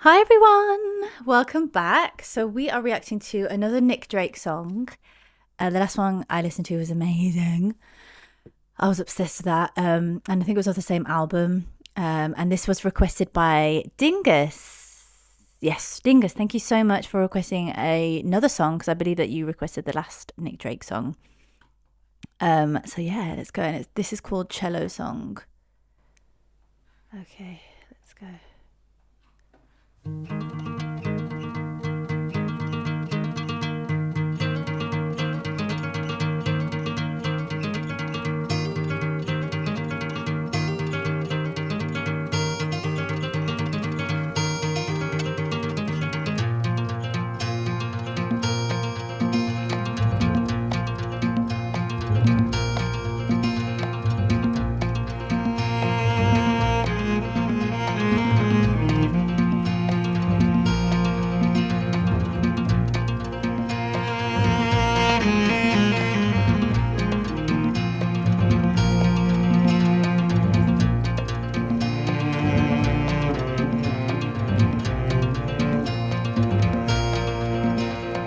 Hi everyone, welcome back. So we are reacting to another Nick Drake song. The last one I listened to was amazing. I was obsessed with that, and I think it was off the same album. And this was requested by Dingus. Yes, Dingus. Thank you so much for requesting another song because I believe that you requested the last Nick Drake song. So yeah, let's go. And this is called Cello Song. Okay, let's go.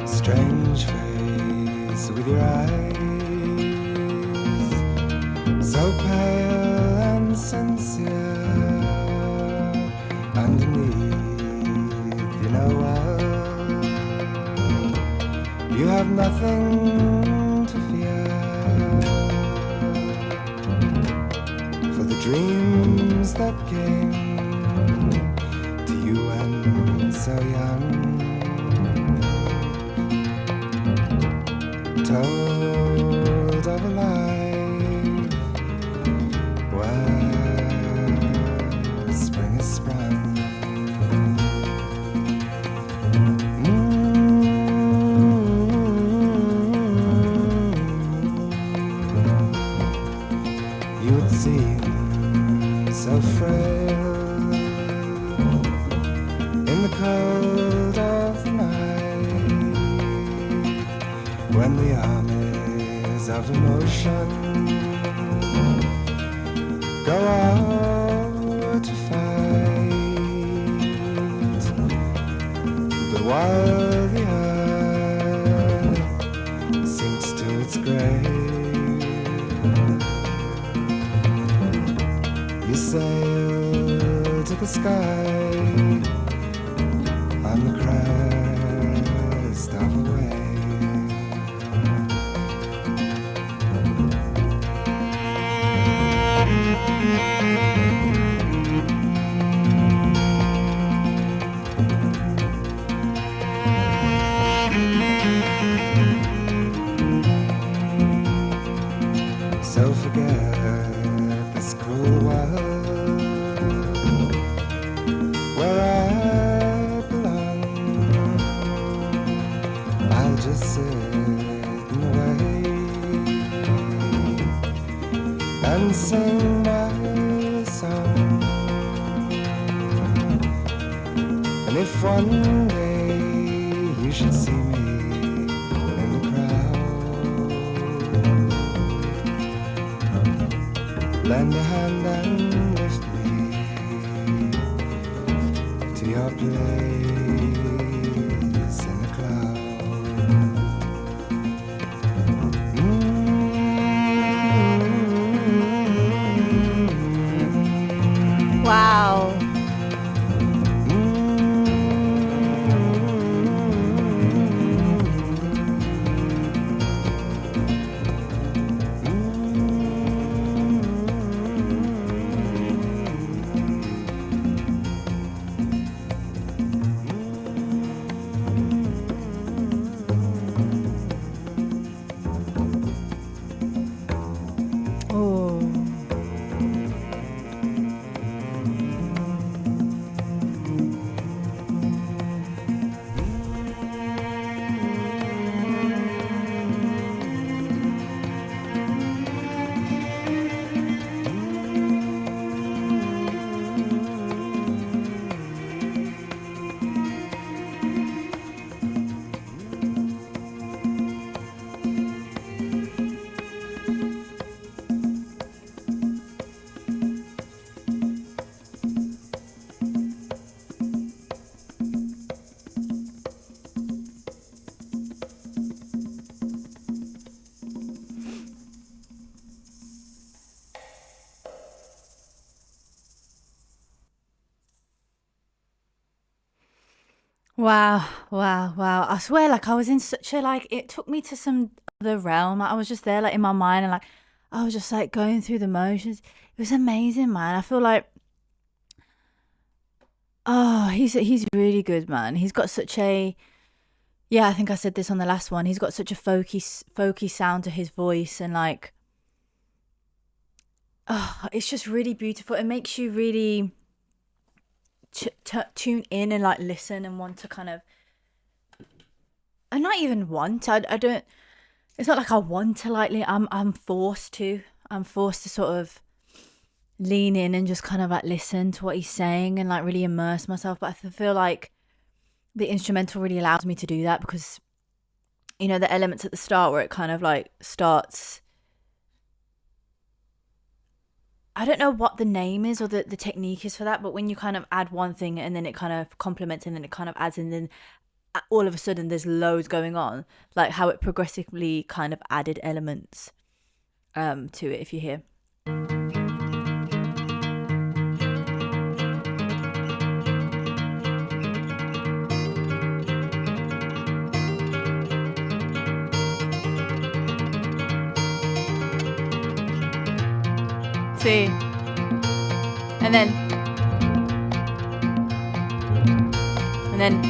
Strange face with your eyes, so pale and sincere. Underneath, you know well, you have nothing to fear. For the dreams that came to you when so young, told of a life where spring has sprung. You would seem so frail in the cold of the night, when the armies of emotion go out to fight. But while the earth sinks to its grave, you sail to the sky on the crest of a wave. So forget this cruel world where I belong. I'll just sit and wait and sing my song. And if one day you should see me in the crowd, lend a hand and lift me to your place in the cloud. Wow. Wow, wow, wow. I swear, like I was in such a like it took me to some other realm. Like, I was just there like in my mind and like I was just like going through the motions. It was amazing, man. I feel like he's really good, man. He's got such a yeah, I think I said this on the last one. He's got such a folky sound to his voice and like it's just really beautiful. It makes you really tune in and like listen and want to kind of and not even want. I don't. It's not like I want to lightly. I'm forced to. I'm forced to sort of lean in and just kind of like listen to what he's saying and like really immerse myself. But I feel like the instrumental really allows me to do that because the elements at the start where it kind of like starts. I don't know what the name is or the technique is for that, but when you kind of add one thing and then it kind of complements and then it kind of adds and then all of a sudden there's loads going on, like how it progressively kind of added elements to it, if you hear. See, and then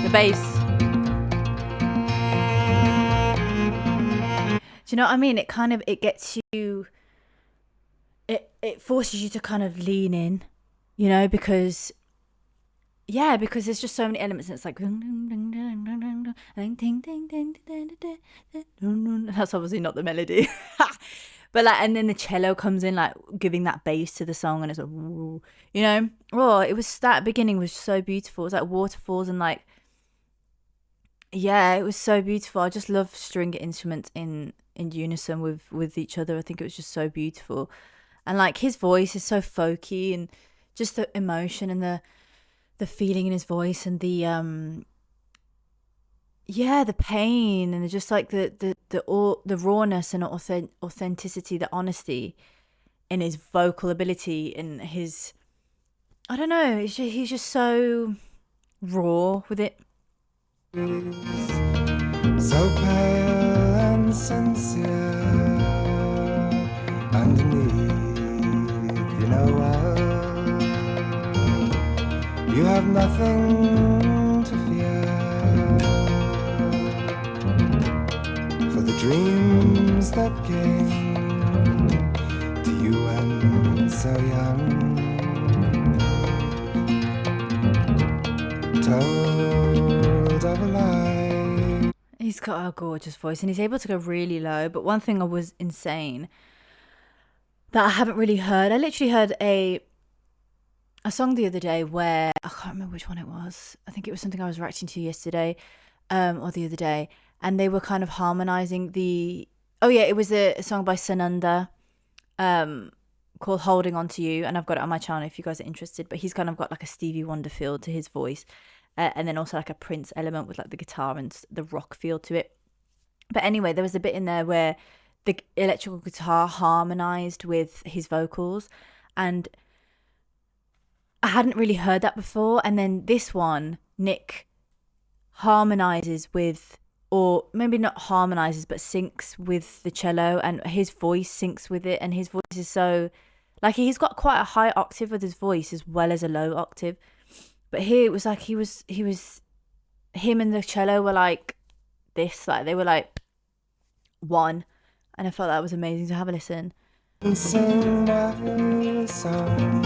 the bass. Do you know what I mean? It kind of it gets you. It forces you to kind of lean in, because because there's just so many elements and it's like that's obviously not the melody. But like and then the cello comes in like giving that bass to the song and it's like it was that beginning was so beautiful. It was like waterfalls and like it was so beautiful. I just love string instruments in unison with each other. I think it was just so beautiful. And like his voice is so folky and just the emotion and the feeling in his voice and the the pain and just like the rawness and authenticity, the honesty in his vocal ability and his I don't know, he's just so raw with it. So pale and sincere underneath, you have nothing to fear. For the dreams that came to you when so young, told of a lie. He's got a gorgeous voice and he's able to go really low. But one thing I was insane that I haven't really heard, I literally heard a song the other day where I can't remember which one it was. I think it was something I was reacting to yesterday or the other day. And they were kind of harmonizing it was a song by Sananda called Holding On To You. And I've got it on my channel if you guys are interested. But he's kind of got like a Stevie Wonder feel to his voice. And then also like a Prince element with like the guitar and the rock feel to it. But anyway, there was a bit in there where the electrical guitar harmonized with his vocals. And I hadn't really heard that before. And then this one, Nick harmonizes with, or maybe not harmonizes, but syncs with the cello and his voice syncs with it. And his voice is so, like he's got quite a high octave with his voice as well as a low octave. But here it was like him and the cello were like this, like they were like one. And I felt that was amazing to have a listen. Sing my song.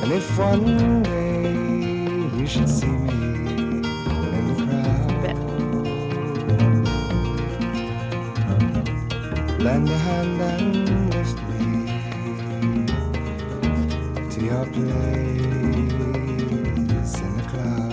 And if one day you should see me in the crowd, lend a hand and lift me to your place in the cloud.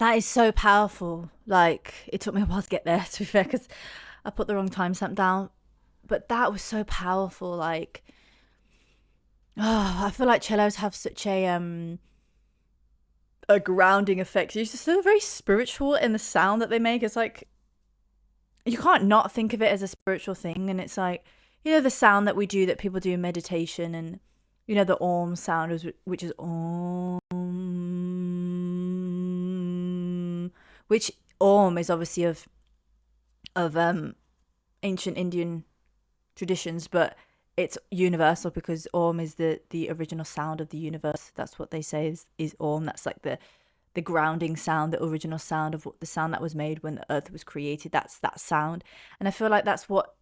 That is so powerful. Like, it took me a while to get there, to be fair, because I put the wrong timestamp down. But that was so powerful. Like, oh, I feel like cellos have such a grounding effect. It's just so very spiritual in the sound that they make. It's like you can't not think of it as a spiritual thing. And it's like, you know, the sound that we do, that people do in meditation, and you know, the Om sound is, which is Om, which Om is obviously of ancient Indian traditions, but it's universal because Om is the original sound of the universe. That's what they say is Om. That's like the grounding sound, the original sound of what the sound that was made when the earth was created. That's that sound. And I feel like that's what,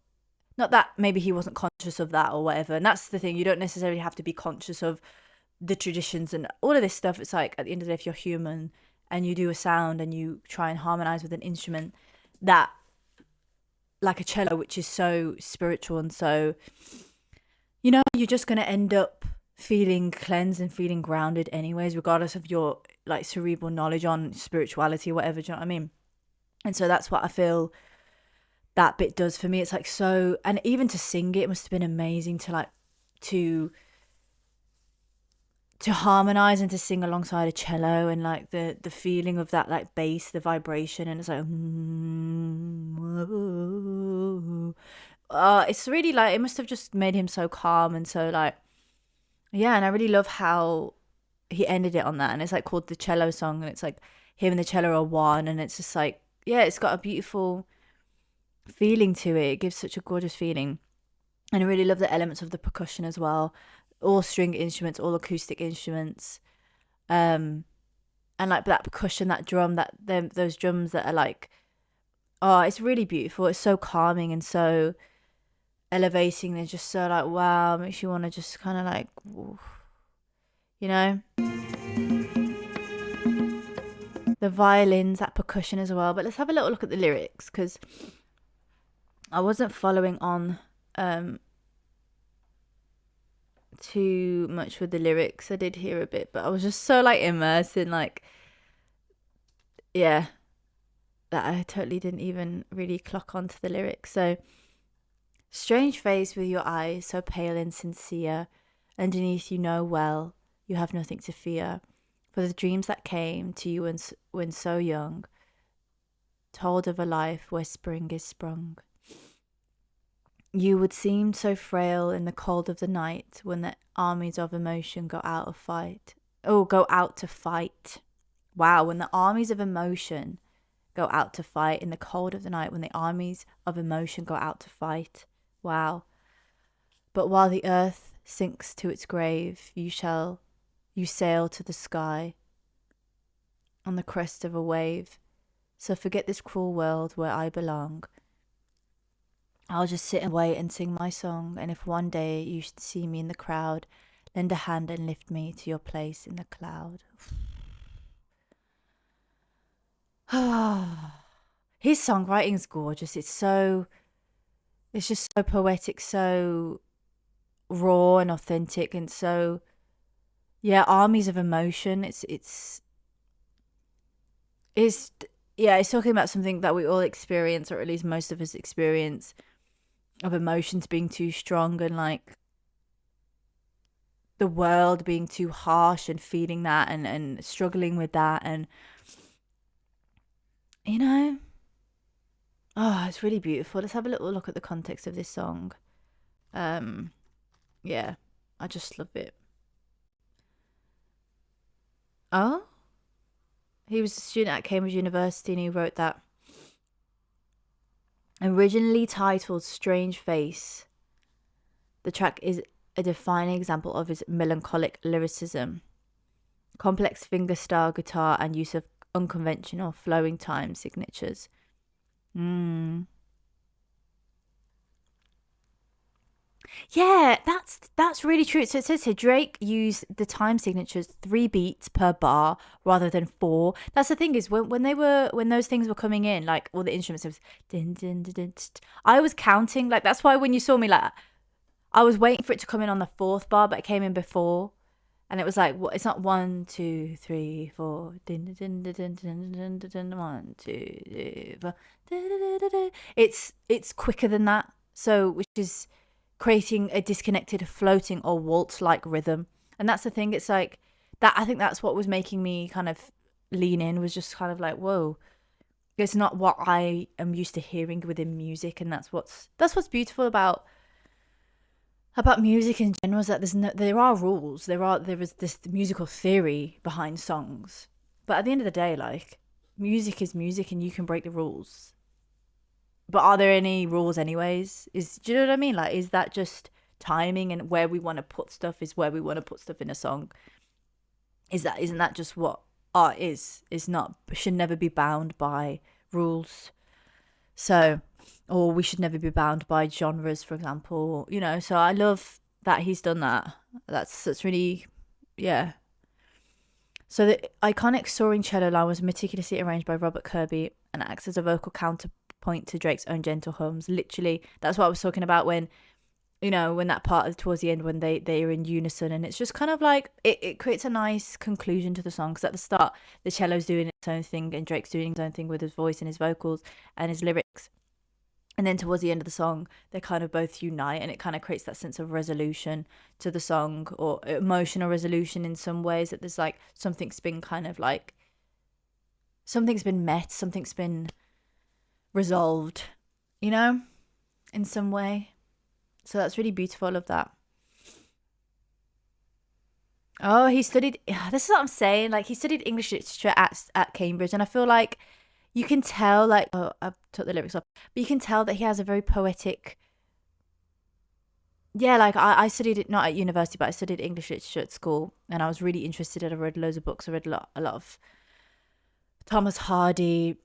not that maybe he wasn't conscious of that or whatever. And that's the thing, you don't necessarily have to be conscious of the traditions and all of this stuff. It's like, at the end of the day, if you're human and you do a sound and you try and harmonize with an instrument that, like a cello, which is so spiritual and so, you know, you're just going to end up feeling cleansed and feeling grounded anyways, regardless of your like cerebral knowledge on spirituality or whatever. Do you know what I mean? And so that's what I feel that bit does for me. It's like so, and even to sing it must have been amazing to like to harmonize and to sing alongside a cello, and like the feeling of that like bass, the vibration, and it's like it's really like, it must have just made him so calm and so like, yeah. And I really love how he ended it on that, and it's like called the Cello Song, and it's like him and the cello are one, and it's just like, yeah, it's got a beautiful feeling to it. It gives such a gorgeous feeling. And I really love the elements of the percussion as well, all string instruments, all acoustic instruments, and like that percussion, that drum, those drums that are like, oh, it's really beautiful. It's so calming and so elevating, and just so like, wow, makes you want to just kind of like, you know, the violins, that percussion as well. But let's have a little look at the lyrics, because I wasn't following on too much with the lyrics. I did hear a bit, but I was just so like immersed in like, yeah, that I totally didn't even really clock onto the lyrics. So, strange face with your eyes so pale and sincere, underneath you know well you have nothing to fear, for the dreams that came to you when so young told of a life where spring is sprung. You would seem so frail in the cold of the night when the armies of emotion go out of fight. Oh, go out to fight. Wow, when the armies of emotion go out to fight in the cold of the night, when the armies of emotion go out to fight. Wow. But while the earth sinks to its grave, you sail to the sky on the crest of a wave. So forget this cruel world where I belong. I'll just sit and wait and sing my song, and if one day you should see me in the crowd, lend a hand and lift me to your place in the cloud. His songwriting's gorgeous. It's just so poetic, so raw and authentic, and so, yeah, armies of emotion. It's yeah, it's talking about something that we all experience, or at least most of us experience, of emotions being too strong, and like the world being too harsh, and feeling that, and struggling with that, and you know, oh, it's really beautiful. Let's have a little look at the context of this song. Yeah, I just love it. Oh, he was a student at Cambridge University, and he wrote that. Originally titled Strange Face, the track is a defining example of his melancholic lyricism, complex fingerstyle guitar, and use of unconventional flowing time signatures. Yeah, that's really true. So it says here Drake used the time signatures 3 beats per bar rather than 4. That's the thing, is when those things were coming in, like all the instruments, it was din, din, din, din, I was counting, like that's why when you saw me, like I was waiting for it to come in on the 4th bar, but it came in before, And it was like, it's not 1, 2, 3, 4, din, din, din, din, din, din, din, din, 1, 2, 3, 4. It's quicker than that. So, which is creating a disconnected, floating or waltz-like rhythm. And that's the thing. It's like that. I think that's what was making me kind of lean in. Was just kind of like, whoa, it's not what I am used to hearing within music, and that's what's beautiful about music in general, is that there are rules, there is this musical theory behind songs, but at the end of the day, like, music is music and you can break the rules, but are there any rules anyways? Do you know what I mean? Like, is that just timing, and where we want to put stuff is where we want to put stuff in a song? Isn't that just what art is? Not, should never be bound by rules. So, or we should never be bound by genres, for example, so I love that he's done that. That's really, yeah. So the iconic soaring cello line was meticulously arranged by Robert Kirby and acts as a vocal counterpoint to Drake's own gentle hums. Literally, that's what I was talking about when that part towards the end, when they are in unison, and it's just kind of like it creates a nice conclusion to the song, because at the start the cello's doing its own thing and Drake's doing his own thing with his voice and his vocals and his lyrics, and then towards the end of the song they kind of both unite, and it kind of creates that sense of resolution to the song, or emotional resolution in some ways, that there's like something's been kind of like something's been met, something's been resolved, in some way. So that's really beautiful. I love that. Oh, he studied. This is what I'm saying. Like, he studied English literature at Cambridge, and I feel like you can tell. Like, oh, I took the lyrics off, but you can tell that he has a very poetic. Yeah, like I studied it not at university, but I studied English literature at school, and I was really interested. And I read loads of books. I read a lot of Thomas Hardy.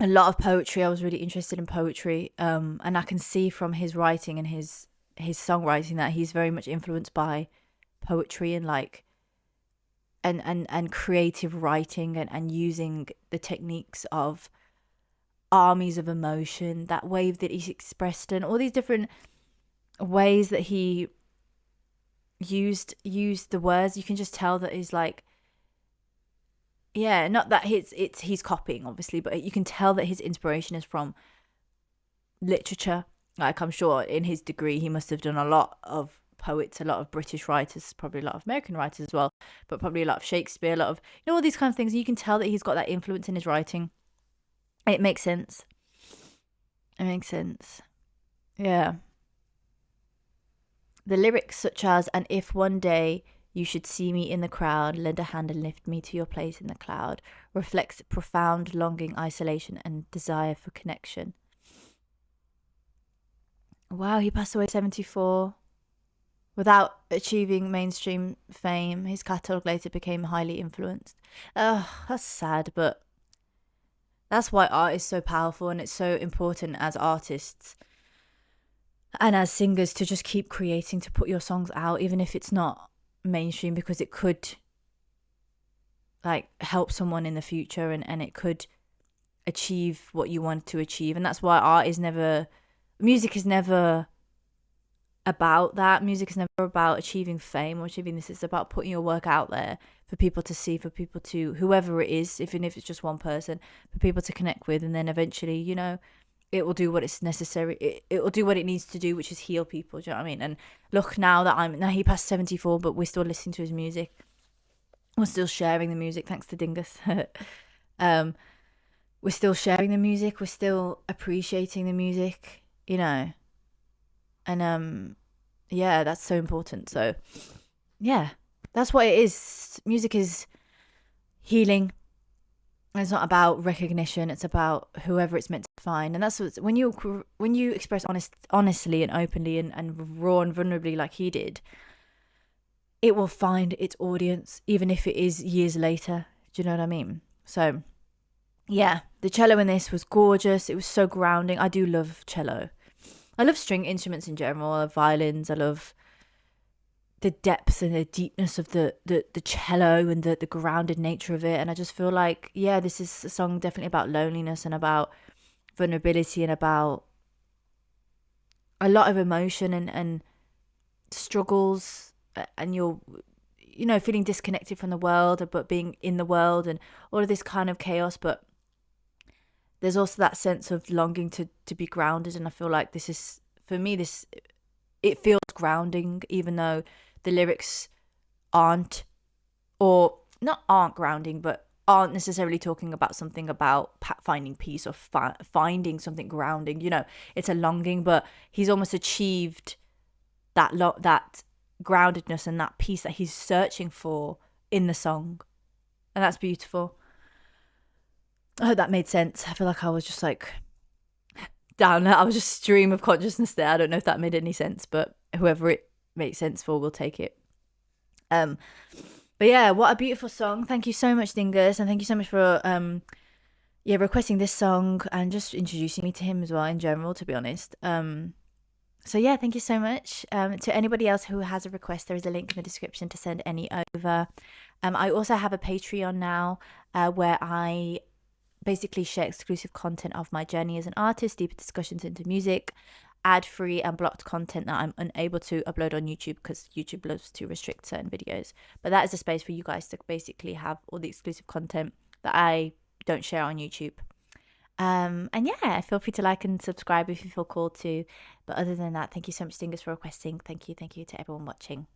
A lot of poetry. I was really interested in poetry, and I can see from his writing and his songwriting that he's very much influenced by poetry, and like and creative writing, and using the techniques of armies of emotion, that wave that he's expressed, and all these different ways that he used the words. You can just tell that he's like, yeah, not that he's copying, obviously, but you can tell that his inspiration is from literature. Like, I'm sure in his degree he must have done a lot of poets, a lot of British writers, probably a lot of American writers as well, but probably a lot of Shakespeare, a lot of all these kind of things. And you can tell that he's got that influence in his writing. It makes sense. Yeah. The lyrics, such as "and if one day you should see me in the crowd, lend a hand and lift me to your place in the cloud," reflects profound longing, isolation, and desire for connection. Wow, he passed away 74. Without achieving mainstream fame, his catalogue later became highly influenced. That's sad, but that's why art is so powerful, and it's so important as artists and as singers to just keep creating, to put your songs out, even if it's not mainstream, because it could like help someone in the future, and it could achieve what you want to achieve. And that's why music is never about that. Music is never about achieving fame or achieving this. It's about putting your work out there for people to see, for people to, whoever it is, even if it's just one person, for people to connect with. And then eventually, it will do what it's necessary. It will do what it needs to do, which is heal people. Do you know what I mean? And look, now he passed 74, but we're still listening to his music. We're still sharing the music, thanks to Dingus. We're still sharing the music. We're still appreciating the music, And yeah, that's so important. So yeah, that's what it is. Music is healing. It's not about recognition. It's about whoever it's meant to find. And that's when you express honestly and openly and raw and vulnerably, like he did, it will find its audience, even if it is years later. Do you know what I mean? So yeah, the cello in this was gorgeous. It was so grounding. I do love cello. I love string instruments in general. I love violins. I love the depth and the deepness of the cello and the grounded nature of it. And I just feel like, yeah, this is a song definitely about loneliness and about vulnerability and about a lot of emotion and struggles and you're, you know, feeling disconnected from the world, but being in the world and all of this kind of chaos. But there's also that sense of longing to be grounded. And I feel like this is, for me, this, it feels grounding, even though the lyrics aren't, or not aren't grounding, but aren't necessarily talking about something about finding peace or finding something grounding. You know, it's a longing, but he's almost achieved that groundedness and that peace that he's searching for in the song, and that's beautiful. I hope that made sense. I feel like I was just like down there. I was just stream of consciousness there. I don't know if that made any sense, but whoever it makes sense for will take it. But yeah, what a beautiful song. Thank you so much, Dingus, and thank you so much for requesting this song and just introducing me to him as well in general, to be honest. So yeah, thank you so much. To anybody else who has a request, there is a link in the description to send any over. I also have a Patreon now, where I basically share exclusive content of my journey as an artist, deeper discussions into music, ad-free and blocked content that I'm unable to upload on YouTube because YouTube loves to restrict certain videos. But that is a space for you guys to basically have all the exclusive content that I don't share on YouTube. And yeah, feel free to like and subscribe if you feel called to. But other than that, thank you so much, Dingus, for requesting. Thank you to everyone watching.